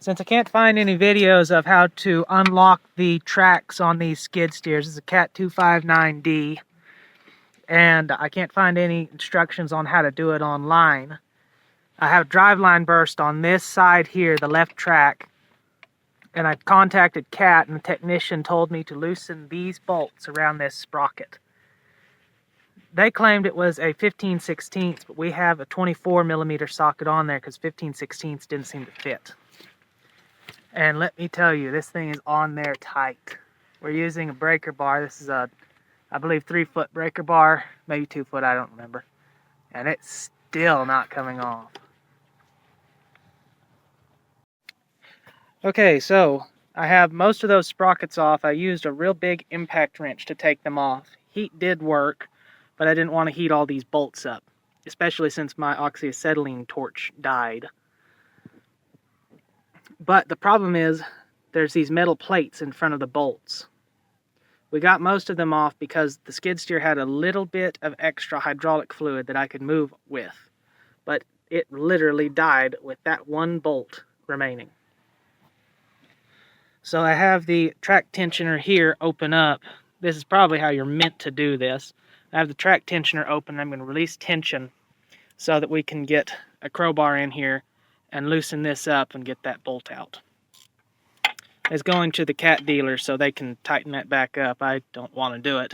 Since I can't find any videos of how to unlock the tracks on these skid steers, this is a Cat 259D, and I can't find any instructions on how to do it online. I have driveline burst on this side here, the left track, and I contacted Cat, and the technician told me to loosen these bolts around this sprocket. They claimed it was a 15/16, but we have a 24mm socket on there because 15/16 didn't seem to fit. And let me tell you, this thing is on there tight. We're using a breaker bar. This is a, I believe, 3-foot breaker bar, maybe 2 foot, I don't remember. And it's still not coming off. Okay, so I have most of those sprockets off. I used a real big impact wrench to take them off. Heat did work, but I didn't want to heat all these bolts up, especially since my oxyacetylene torch died. But the problem is, there's these metal plates in front of the bolts. We got most of them off because the skid steer had a little bit of extra hydraulic fluid that I could move with. But it literally died with that one bolt remaining. So I have the track tensioner here open up. This is probably how you're meant to do this. I have the track tensioner open. I'm going to release tension so that we can get a crowbar in here and loosen this up and get that bolt out. It's going to the Cat dealer so they can tighten that back up. I don't want to do it.